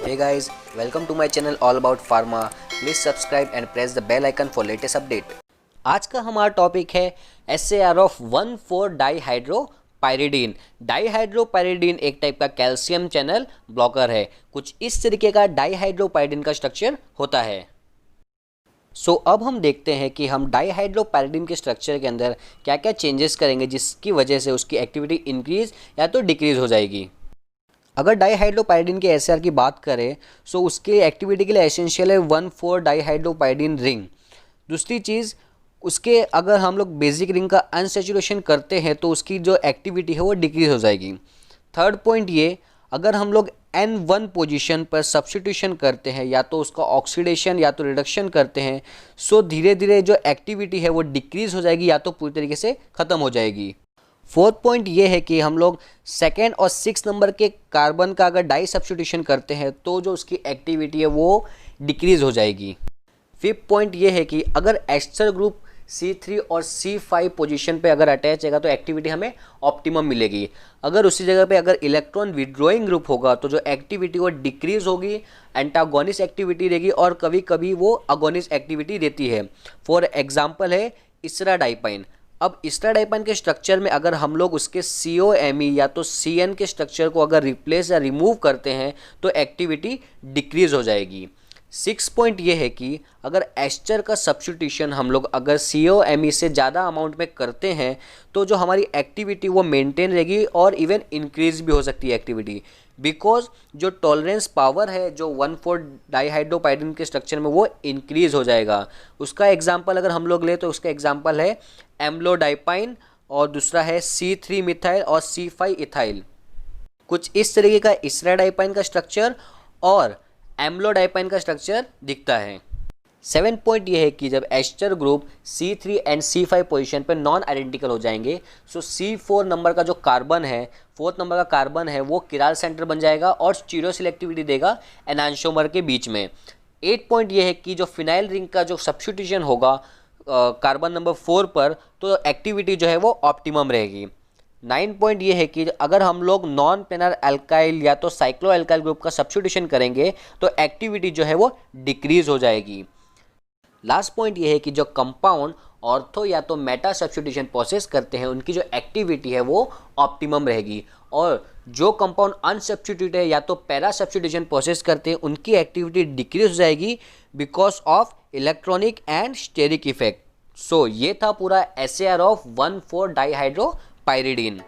Hey guys, welcome to my channel all about pharma. Please subscribe and press the bell icon for latest update. आज का हमारा topic है SAR of 1,4-डाईहाइड्रोपाइरिडीन। डाईहाइड्रोपाइरिडीन एक type का calcium channel blocker है। कुछ इस तरीके का डाईहाइड्रोपाइरिडीन का स्ट्रक्चर होता है। अब हम देखते हैं कि हम डाईहाइड्रोपाइरिडीन के स्ट्रक्चर के अंदर क्या क्या चेंजेस करेंगे जिसकी वजह से उसकी एक्टिविटी इंक्रीज या तो डिक्रीज हो जाएगी। अगर डाईहाइड्रोपाइरिडीन के एसआर की बात करें तो उसके एक्टिविटी के लिए एसेंशियल है 1,4-डाईहाइड्रोपाइरिडीन रिंग। दूसरी चीज़, उसके अगर हम लोग बेसिक रिंग का अनसेचुरेशन करते हैं तो उसकी जो एक्टिविटी है वो डिक्रीज हो जाएगी। थर्ड पॉइंट ये, अगर हम लोग N1 पोजीशन पर सब्स्टिट्यूशन करते हैं या तो उसका ऑक्सीडेशन या तो रिडक्शन करते हैं सो धीरे धीरे जो एक्टिविटी है वो डिक्रीज हो जाएगी या तो पूरी तरीके से ख़त्म हो जाएगी। फोर्थ पॉइंट ये है कि हम लोग सेकेंड और 6 नंबर के कार्बन का अगर डाई सब्स्टिट्यूशन करते हैं तो जो उसकी एक्टिविटी है वो डिक्रीज हो जाएगी। फिफ्थ पॉइंट ये है कि अगर एस्टर ग्रुप C3 और C5 पोजीशन पे अगर अटैच रहेगा तो एक्टिविटी हमें ऑप्टिमम मिलेगी। अगर उसी जगह पे अगर इलेक्ट्रॉन विड्रॉइंग ग्रुप होगा तो जो एक्टिविटी वो डिक्रीज होगी, एंटागोनिस्ट एक्टिविटी रहेगी और कभी कभी वो अगोनिस्ट एक्टिविटी देती है। फॉर एग्जाम्पल है इसराडाइपाइन। अब इसराडाइपाइन के स्ट्रक्चर में अगर हम लोग उसके COMe या तो CN के स्ट्रक्चर को अगर रिप्लेस या रिमूव करते हैं तो एक्टिविटी डिक्रीज हो जाएगी। 6 पॉइंट ये है कि अगर एस्टर का सब्स्टिट्यूशन हम लोग अगर COMe से ज़्यादा अमाउंट में करते हैं तो जो हमारी एक्टिविटी वो मेंटेन रहेगी और इवन इंक्रीज भी हो सकती है एक्टिविटी, बिकॉज जो टॉलरेंस पावर है जो 1,4-डाईहाइड्रोपाइरिडीन के स्ट्रक्चर में वो इंक्रीज हो जाएगा। उसका एग्जांपल अगर हम लोग ले तो उसका एग्जांपल है एम्लोडाइपाइन और दूसरा है C3 मिथाइल और C5 इथाइल। कुछ इस तरीके का इसराडाइपाइन का स्ट्रक्चर और एम्लोडाइपाइन का स्ट्रक्चर दिखता है। 7 पॉइंट ये है कि जब ester group C3 and C5 position पर नॉन आइडेंटिकल हो जाएंगे सो C4 नंबर का जो कार्बन है, 4th नंबर का कार्बन है वो किराल सेंटर बन जाएगा और स्टीरियो सेलेक्टिविटी देगा एनांशोमर के बीच में। 8 पॉइंट ये है कि जो फिनाइल रिंग का जो सब्स्टिट्यूशन होगा कार्बन नंबर 4 पर तो एक्टिविटी जो है वो ऑप्टिमम रहेगी। 9 पॉइंट ये है कि अगर हम लोग नॉन प्लेनर अल्काइल या तो साइक्लो अल्काइल ग्रुप का सब्स्टिट्यूशन करेंगे तो एक्टिविटी जो है वो डिक्रीज हो जाएगी। लास्ट पॉइंट ये है कि जो कंपाउंड ऑर्थो या तो मेटा सब्स्टिट्यूशन प्रोसेस करते हैं उनकी जो एक्टिविटी है वो ऑप्टिमम रहेगी और जो कंपाउंड अनसब्स्टिट्यूट है या तो पैरा सब्स्टिट्यूशन प्रोसेस करते हैं उनकी एक्टिविटी डिक्रीज हो जाएगी because of electronic and steric effect. ये था पूरा SAR ऑफ 1,4-डाईहाइड्रोपाइरिडीन।